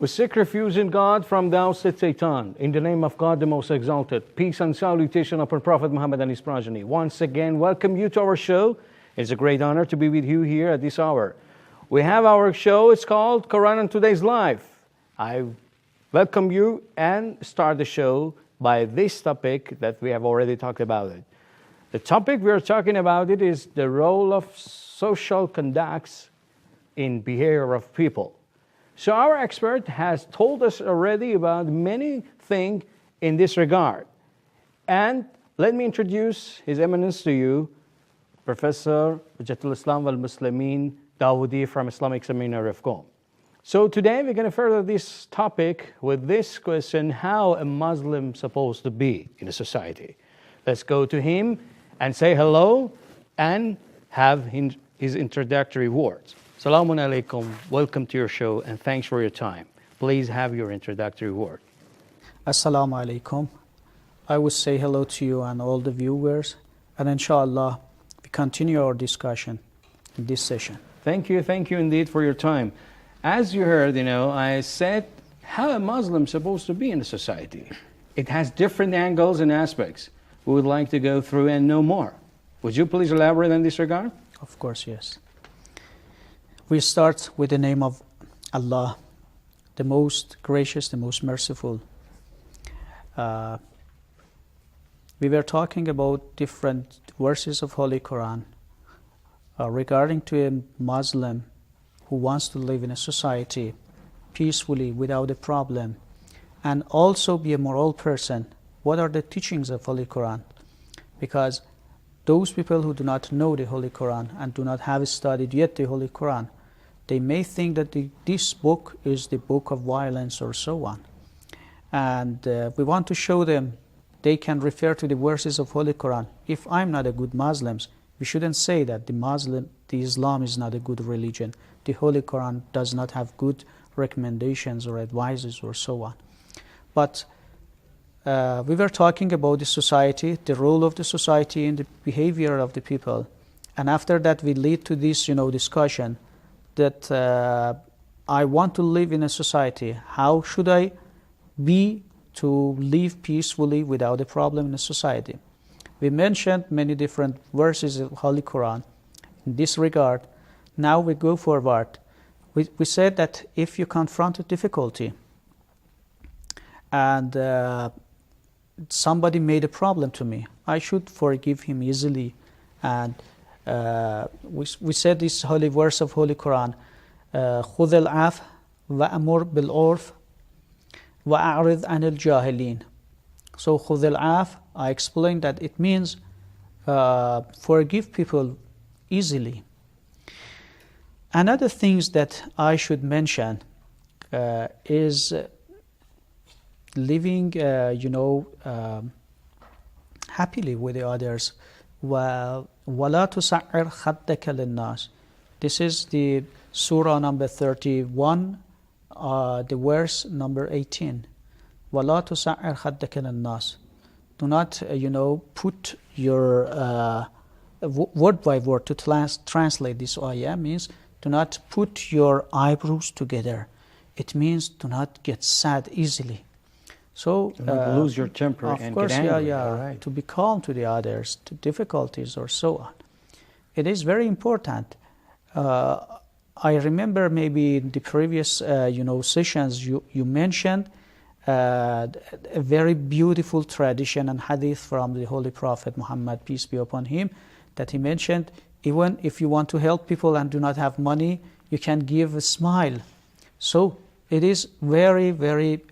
We seek refuge in God from thou said Satan. In the name of God the most exalted. Peace and salutation upon Prophet Muhammad and his progeny. Once again, welcome you to our show. It's a great honor to be with you here at this hour. We have our show, it's called Quran in Today's Life. I welcome you and start the show by this topic that we have already talked about it. The topic we are talking about it is the role of social conducts in behavior of people. So our expert has told us already about many things in this regard. And let me introduce His Eminence to you, Professor Hujjatul Islam wal Muslimin Dawoodi from Islamic Seminary of Qom. So today we're going to further this topic with this question, how a Muslim supposed to be in a society? Let's go to him and say hello and have his introductory words. Assalamu alaikum, welcome to your show and thanks for your time. Please have your introductory word. Assalamu alaikum. I would say hello to you and all the viewers, and inshallah we continue our discussion in this session. Thank you indeed for your time. As you heard, I said how a Muslim is supposed to be in a society. It has different angles and aspects. We would like to go through and know more. Would you please elaborate in this regard? Of course, yes. We start with the name of Allah, the most gracious, the most merciful. We were talking about different verses of Holy Quran regarding to a Muslim who wants to live in a society peacefully without a problem and also be a moral person. What are the teachings of Holy Quran? Because those people who do not know the Holy Quran and do not have studied yet the Holy Quran, they may think that this book is the book of violence or so on. And we want to show them they can refer to the verses of Holy Quran. If I'm not a good Muslim, we shouldn't say that the Islam is not a good religion. The Holy Quran does not have good recommendations or advices or so on. But we were talking about the society, the role of the society in the behavior of the people. And after that we lead to this discussion that I want to live in a society. How should I be to live peacefully without a problem in a society? We mentioned many different verses of Holy Quran in this regard. Now we go forward. We said that if you confront a difficulty and somebody made a problem to me, I should forgive him easily. And we said this holy verse of Holy Quran, خُذِ الْعَفْوَ وَأَمُرْ بِالْعُرْفِ وَأَعْرِضْ عَنِ الْجَاهِلِينَ. So خُذِ الْعَفْوَ, I explained that it means forgive people easily. Another things that I should mention is living happily with the others. وَلَا تُسَعِّرْ خَدَّكَ لِلنَّاسِ. This is the surah number 31, the verse number 18. وَلَا تُسَعِّرْ خَدَّكَ لِلنَّاسِ. Do not, put your word by word to translate this ayah means do not put your eyebrows together. It means do not get sad easily. So do not lose your temper and get angry. Right. To be calm to the others, to difficulties or so on. It is very important. I remember maybe in the previous sessions you mentioned a very beautiful tradition and hadith from the Holy Prophet Muhammad, peace be upon him, that he mentioned even if you want to help people and do not have money, you can give a smile. So it is very, very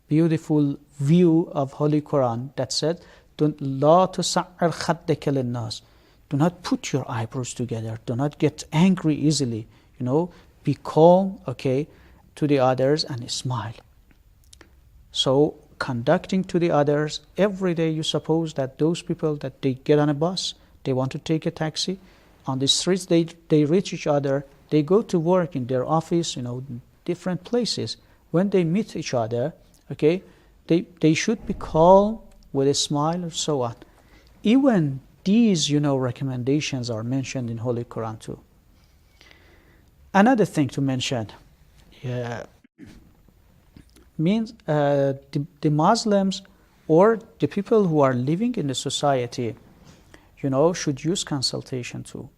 beautiful view of Holy Quran that said, لَا تُسَعِّرْ خَدَّكَ لِلنَّاسِ. Do not put your eyebrows together. Do not get angry easily. Be calm, to the others and smile. So conducting to the others, every day you suppose that those people that they get on a bus, they want to take a taxi, on the streets they reach each other, they go to work in their office, different places. When they meet each other, they should be calm with a smile or so on. Even these, recommendations are mentioned in Holy Quran too. Another thing to mention Yeah, means the Muslims or the people who are living in the society, should use consultation too.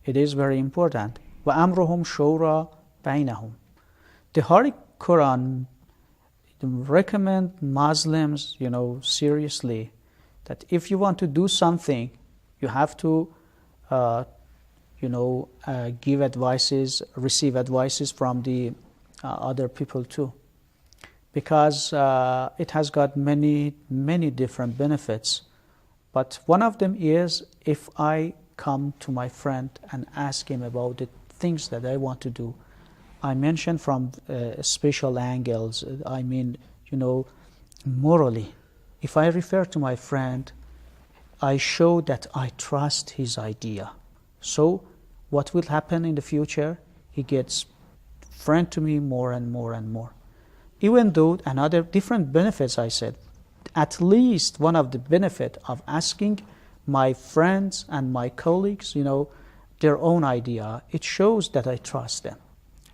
It is very important. وَأَمْرُهُمْ شُورَى بَيْنَهُمْ. The Holy Quran recommend Muslims, seriously, that if you want to do something, you have to, give advices, receive advices from the other people too, because it has got many, many different benefits. But one of them is if I come to my friend and ask him about the things that I want to do. I mentioned from special angles, I mean, morally. If I refer to my friend, I show that I trust his idea. So what will happen in the future? He gets friend to me more and more and more. Even though another different benefits, I said, at least one of the benefit of asking my friends and my colleagues, their own idea, it shows that I trust them.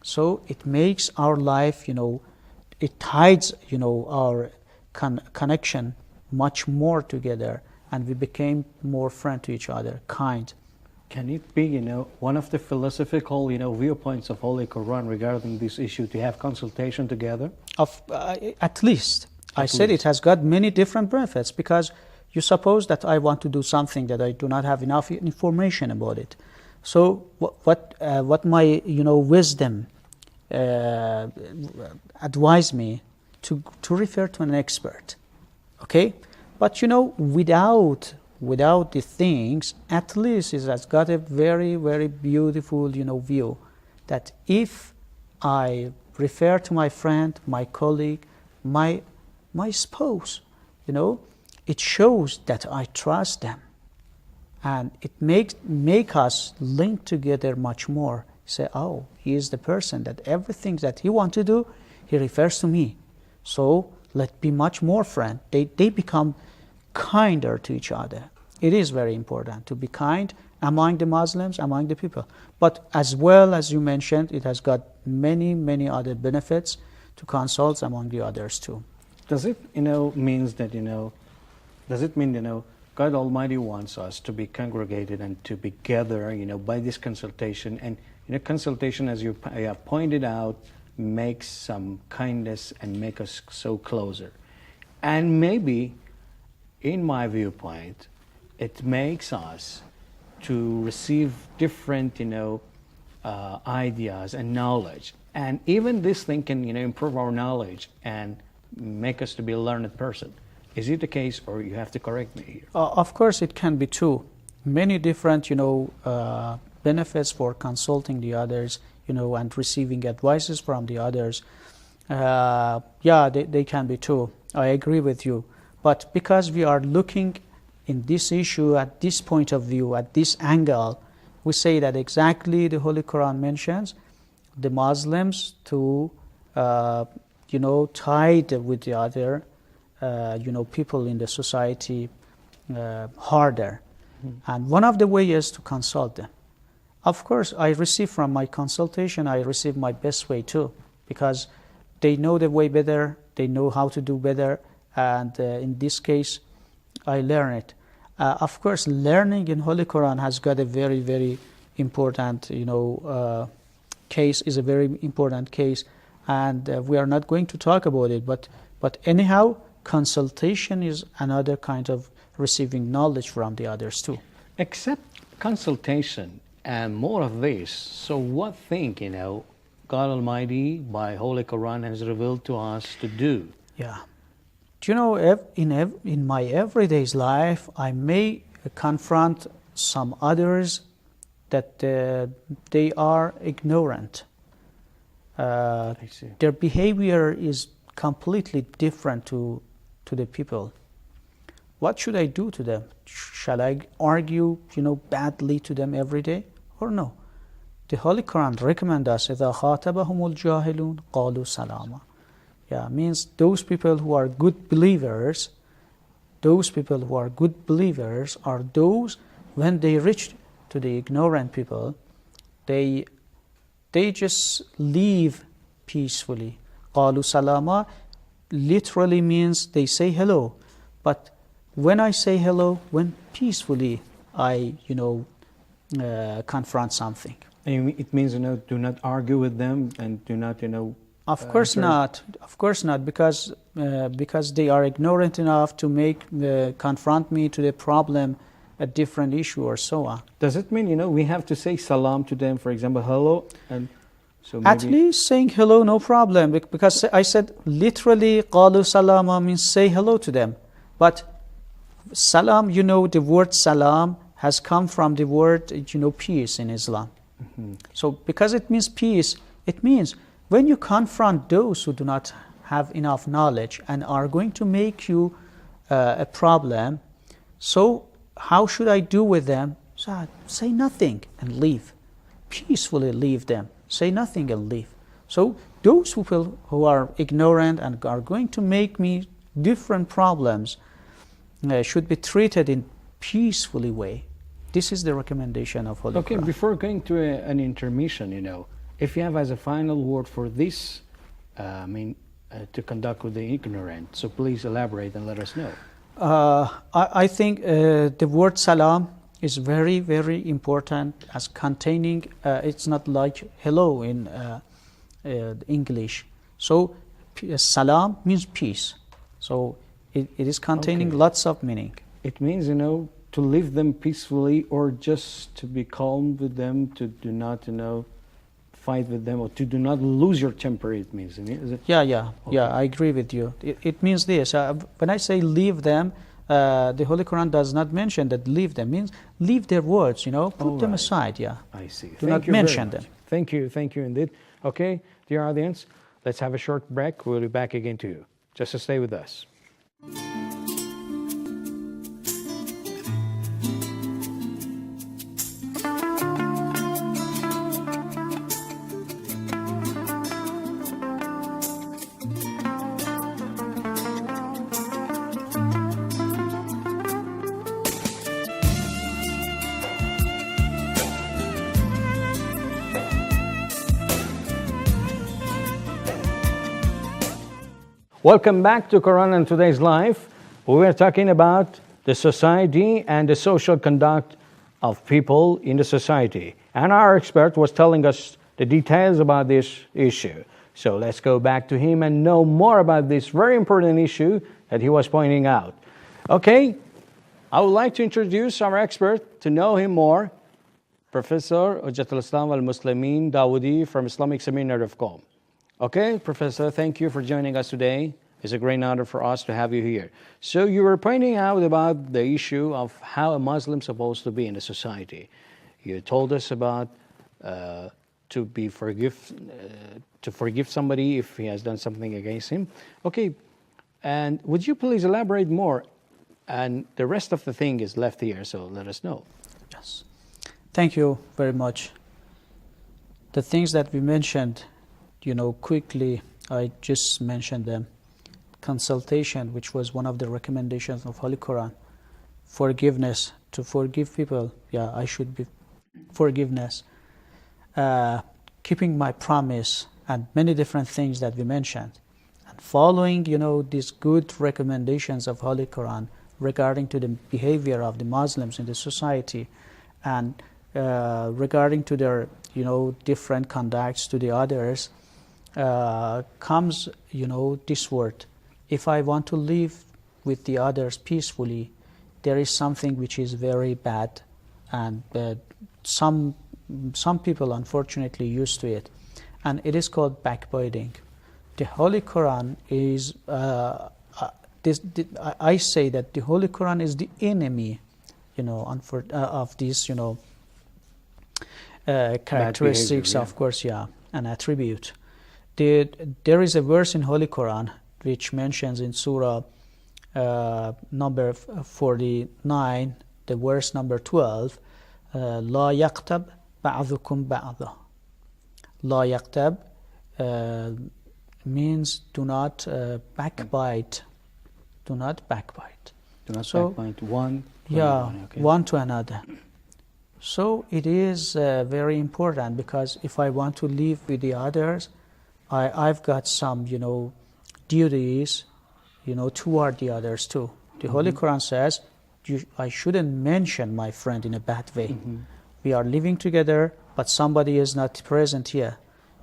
So it makes our life, it ties, our connection much more together, and we became more friend to each other, kind. Can it be, one of the philosophical, viewpoints of Holy Quran regarding this issue to have consultation together? At least. I said it has got many different benefits, because you suppose that I want to do something that I do not have enough information about it. So what my wisdom advise me to refer to an expert, okay? But without the things, at least it has got a very, very beautiful view, that if I refer to my friend, my colleague, my spouse, it shows that I trust them, and it make us link together much more. Say, oh, he is the person that everything that he wants to do, he refers to me. So let's be much more friend. They become kinder to each other. It is very important to be kind among the Muslims, among the people. But as well as you mentioned, it has got many, many other benefits to consult among the others too. Does it, means that, does it mean, God Almighty wants us to be congregated and to be gathered, by this consultation? And, consultation, as you pointed out, makes some kindness and make us so closer. And maybe, in my viewpoint, it makes us to receive different, ideas and knowledge. And even this thing can, improve our knowledge and make us to be a learned person. Is it the case, or you have to correct me here? Of course, it can be too. Many different, benefits for consulting the others, and receiving advices from the others. They can be too. I agree with you. But because we are looking in this issue at this point of view, at this angle, we say that exactly the Holy Quran mentions the Muslims to, tied with the other, people in the society harder. Mm-hmm. And one of the ways is to consult them. Of course, I receive from my consultation, I receive my best way too, because they know the way better, they know how to do better, and in this case, I learn it. Of course, learning in Holy Quran has got a very, very important, case, is a very important case, and we are not going to talk about it, but anyhow, consultation is another kind of receiving knowledge from the others too. Except consultation and more of this, so what thing, God Almighty by Holy Quran has revealed to us to do? Yeah. Do you know, in my everyday life, I may confront some others that they are ignorant. I see. Their behavior is completely different to the people. What should I do to them? Shall I argue, badly to them every day, or no? The Holy Quran recommends us, إِذَا خَاطَبَهُمُ الْجَاهِلُونَ قَالُوا سَلَامًا. Yeah, means those people who are good believers, are those when they reach to the ignorant people, they just leave peacefully. قالوا سلاما literally means they say hello. But when I say hello, when peacefully I, confront something. And it means, do not argue with them and do not, Of course not. Of course not, because they are ignorant enough to confront me to the problem, a different issue or so on. Does it mean, we have to say salam to them, for example, hello? And so maybe At least saying hello, no problem, because I said literally قالوا سلاما means say hello to them. But salam, the word salam has come from the word, peace in Islam. Mm-hmm. So because it means peace, it means when you confront those who do not have enough knowledge and are going to make you a problem, so how should I do with them? So say nothing and leave. Peacefully leave them. Say nothing and leave. So those people who are ignorant and are going to make me different problems should be treated in peacefully way. This is the recommendation of Holy Okay, Quran. before going to an intermission, if you have as a final word for this, to conduct with the ignorant, so please elaborate and let us know. I think the word salam is very, very important as containing, it's not like hello in English. So salam means peace. So it is containing lots of meaning. It means, to leave them peacefully or just to be calm with them, to do not, fight with them or to do not lose your temper, it means. Is it? Yeah, I agree with you. It means this. When I say leave them, the Holy Quran does not mention that leave them. Means leave their words, put them aside, yeah. I see. Do not mention them. Thank you indeed. Okay, dear audience, let's have a short break. We'll be back again to you. Just to stay with us. Welcome back to Quran and Today's Life. We are talking about the society and the social conduct of people in the society. And our expert was telling us the details about this issue. So let's go back to him and know more about this very important issue that he was pointing out. Okay, I would like to introduce our expert to know him more, Professor Hujjatul Islam al-Muslimin Dawoodi from Islamic Seminary of Qom. Okay, Professor, thank you for joining us today. It's a great honor for us to have you here. So you were pointing out about the issue of how a Muslim is supposed to be in a society. You told us about to forgive somebody if he has done something against him. Okay, and would you please elaborate more? And the rest of the thing is left here, so let us know. Yes. Thank you very much. The things that we mentioned, quickly, I just mentioned them. Consultation, which was one of the recommendations of Holy Quran. Forgiveness, to forgive people. Yeah, I should be forgiveness. Keeping my promise, and many different things that we mentioned. And following, these good recommendations of Holy Quran regarding to the behavior of the Muslims in the society, and regarding to their, different conducts to the others, comes, this word. If I want to live with the others peacefully, there is something which is very bad, and some people unfortunately used to it, and it is called backbiting. The Holy Quran is, I say that the Holy Quran is the enemy, of these, characteristics, of course, an attribute. There is a verse in Holy Quran which mentions in Surah number 49, the verse number 12, لا يغتب بعضكم بعضا. لا يغتب means do not backbite. Do not backbite. Do not backbite one. One to another. So it is very important, because if I want to live with the others, I've got some, duties, toward the others too. The Holy Quran says, I shouldn't mention my friend in a bad way. We are living together, but somebody is not present here.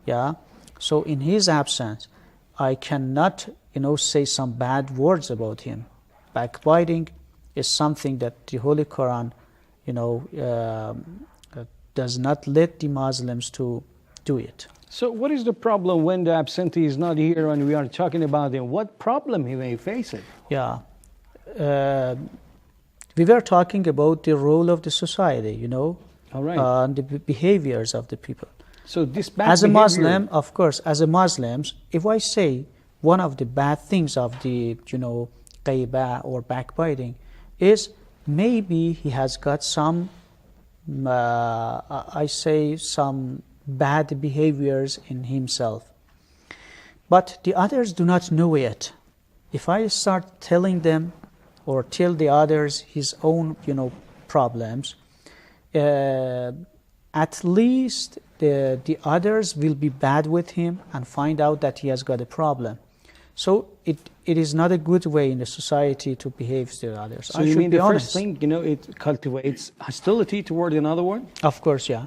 Yeah. So in his absence, I cannot, say some bad words about him. Backbiting is something that the Holy Quran, does not let the Muslims to do it. So what is the problem when the absentee is not here and we are talking about him? What problem he may face it? Yeah. We were talking about the role of the society, All right. and the behaviors of the people. So this bad As a behavior- Muslim, of course, as a Muslim, if I say one of the bad things of the, ghaibah or backbiting is maybe he has got some, some bad behaviors in himself. But the others do not know it. If I start telling them or tell the others his own, problems, at least the others will be bad with him and find out that he has got a problem. So it is not a good way in the society to behave to the others. So you mean the first thing, it cultivates hostility toward another one? Of course, yeah.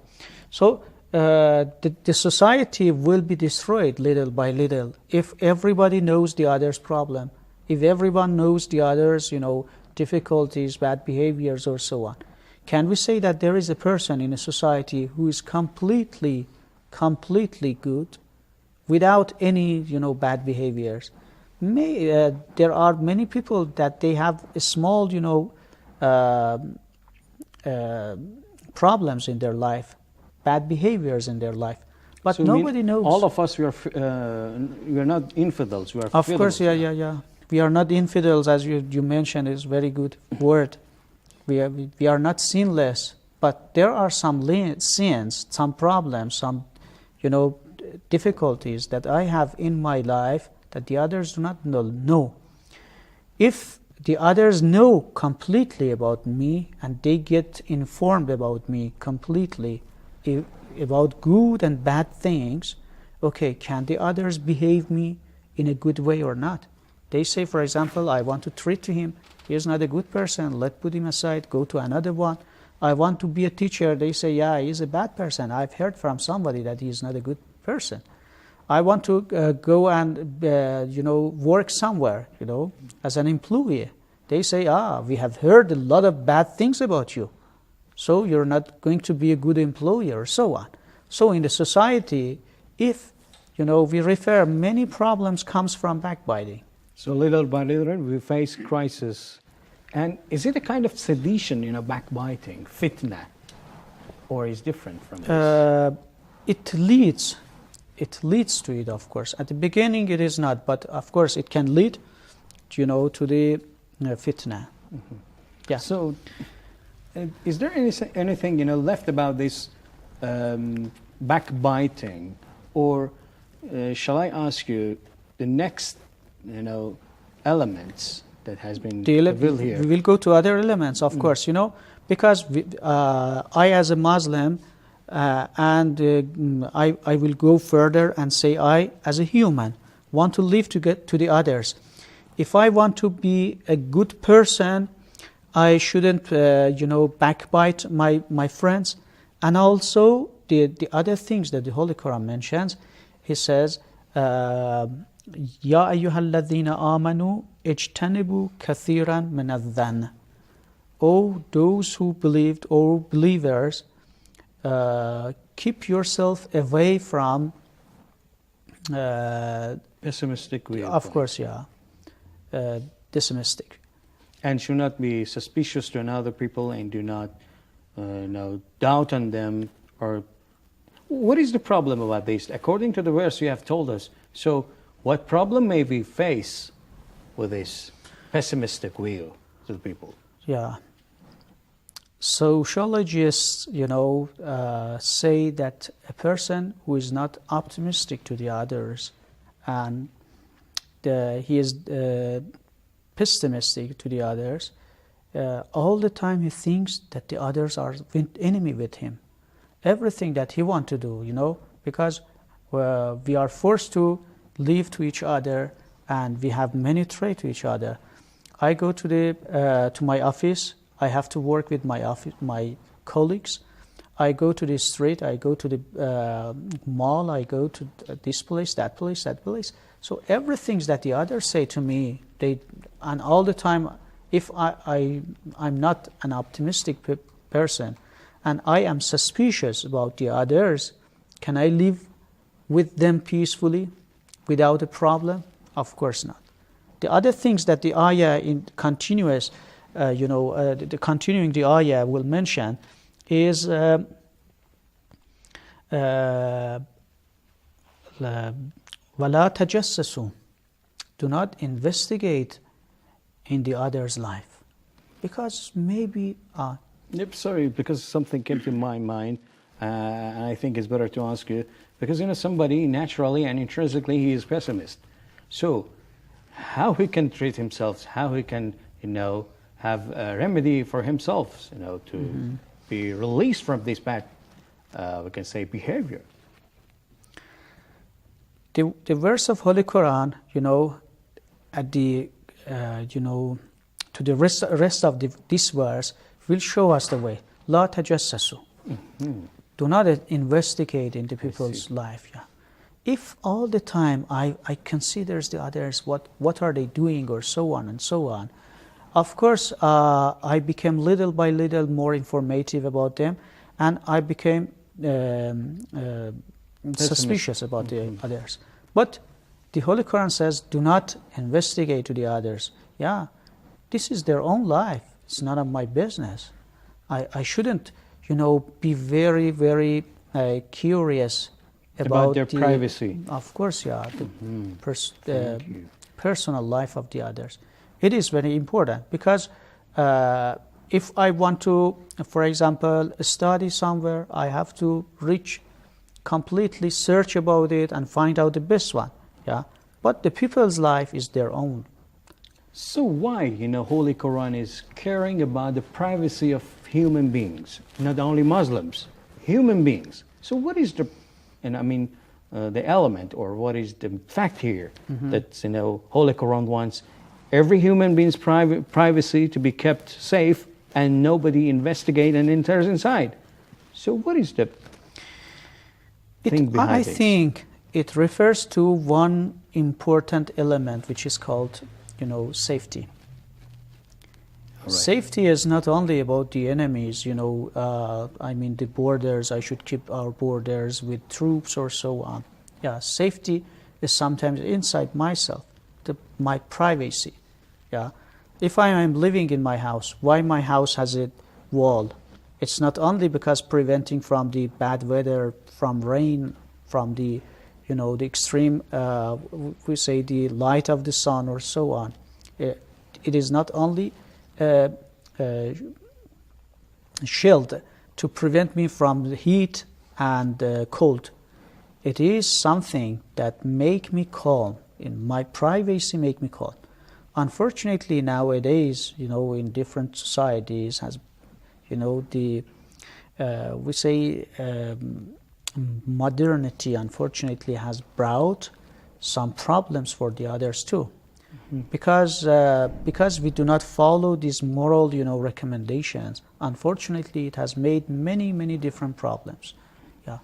So the society will be destroyed little by little if everybody knows the other's problem, if everyone knows the other's, difficulties, bad behaviors, or so on. Can we say that there is a person in a society who is completely good, without any, bad behaviors? There are many people that they have a small, problems in their life, bad behaviors in their life, but So you mean nobody knows. all of us, we are not infidels. We are Of fidels. course, yeah. We are not infidels, as you mentioned, is very good word. We are not sinless, but there are some sins, some problems, some, difficulties that I have in my life that the others do not know. If the others know completely about me and they get informed about me completely about good and bad things, okay, can the others behave me in a good way or not? They say, for example, I want to treat him, he is not a good person, let's put him aside, go to another one. I want to be a teacher, they say, yeah, he's a bad person. I've heard from somebody that he is not a good person. I want to go and, work somewhere, as an employee. They say, we have heard a lot of bad things about you, so you're not going to be a good employee, or so on. So in the society, if, we refer, many problems comes from backbiting. So little by little, we face crisis. And is it a kind of sedition, backbiting, fitna? Or is different from this? It leads to it, of course. At the beginning, it is not, but of course, it can lead, to the fitna. Mm-hmm. Yeah. So, is there anything left about this backbiting, or shall I ask you the next elements that has been revealed here? We will go to other elements, of course, because I, as a Muslim, and I will go further and say I, as a human, want to live to get to the others. If I want to be a good person, I shouldn't, backbite my friends. And also the other things that the Holy Quran mentions, he says, Ya ayyuhalladhina amanu ijtanibu kathiran min adh-dhann. O those who believed, O believers, keep yourself away from Pessimistic view. of course, pessimistic. And should not be suspicious to another people, and do not doubt on them. Or what is the problem about this? According to the verse you have told us, so what problem may we face with this pessimistic view to the people? Yeah. Sociologists, say that a person who is not optimistic to the others and he is pessimistic to the others, all the time he thinks that the others are enemy with him. Everything that he wants to do, because we are forced to live to each other, and we have many traits to each other. I go to my office. I have to work with my colleagues. I go to the street. I go to the mall. I go to this place, that place, that place. So everything that the others say to me, and all the time, if I'm not an optimistic person, and I am suspicious about the others, can I live with them peacefully without a problem? Of course not. The other things that the ayah in continuous, the continuing the ayah will mention is وَلَا تَجَسَّسُوا. Do not investigate in the other's life, because maybe Yep, sorry, because something came to my mind, and I think it's better to ask you, because somebody naturally and intrinsically he is pessimist. So how he can treat himself, how he can have a remedy for himself, to be released from this bad, we can say, behavior. The verse of Holy Quran, at the to the rest of this verse will show us the way. La tajassasu. Do not investigate into people's life. Yeah. If all the time I consider the others, what are they doing, or so on and so on, of course I became little by little more informative about them, and I became suspicious about the others. But the Holy Quran says, do not investigate to the others. Yeah, this is their own life. It's none of my business. I shouldn't, be very, very curious about their privacy. Of course, yeah, the personal life of the others. It is very important, because if I want to, for example, study somewhere, I have to completely search about it and find out the best one. Yeah, but the people's life is their own. So why, Holy Quran is caring about the privacy of human beings, not only Muslims, human beings? So what is the element, or what is the fact here that Holy Quran wants every human being's privacy to be kept safe, and nobody investigate and enters inside? So what is the thing behind it? I think it refers to one important element, which is called safety. Right. Safety is not only about the enemies, the borders. I should keep our borders with troops or so on. Yeah, safety is sometimes inside myself, my privacy. Yeah, if I am living in my house, why my house has a wall? It's not only because preventing from the bad weather, from rain, from the the extreme, we say the light of the sun or so on. It is not only shield to prevent me from the heat and cold. It is something that make me calm. In my privacy, make me calm. Unfortunately, nowadays, in different societies, we say modernity, unfortunately, has brought some problems for the others too, because we do not follow these moral, recommendations. Unfortunately, it has made many different problems. Yeah,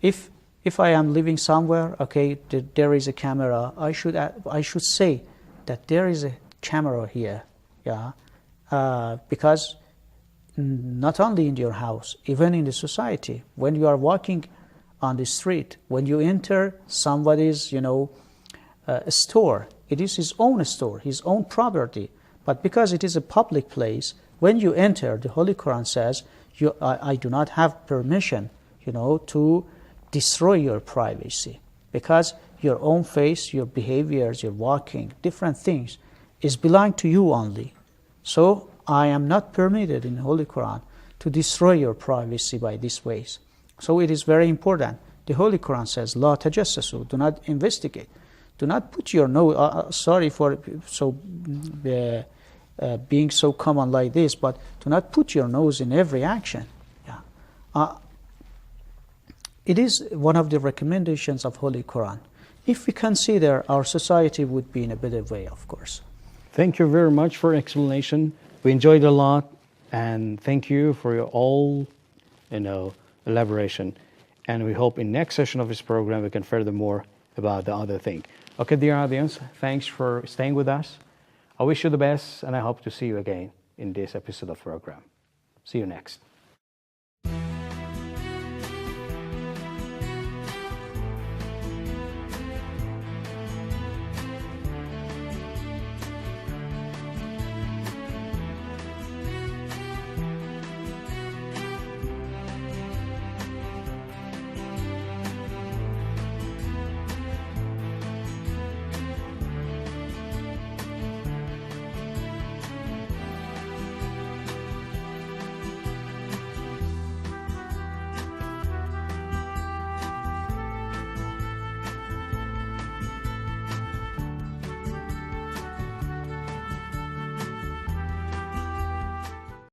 if I am living somewhere, okay, there is a camera. I should say that there is a camera here. Yeah, because not only in your house, even in the society, when you are walking on the street, when you enter somebody's, a store, it is his own store, his own property. But because it is a public place, when you enter, the Holy Quran says, I do not have permission, to destroy your privacy, because your own face, your behaviors, your walking, different things, is belong to you only. So I am not permitted in the Holy Quran to destroy your privacy by these ways. So it is very important. The Holy Quran says, La tajassasu, do not investigate. Do not put your nose, sorry for being so common like this, but do not put your nose in every action. Yeah. it is one of the recommendations of Holy Quran. If we consider, our society would be in a better way, of course. Thank you very much for explanation. We enjoyed a lot, and thank you for your all, elaboration. And we hope in next session of this program we can further more about the other thing. Okay, dear audience, thanks for staying with us. I wish you the best, and I hope to see you again in this episode of program. See you next.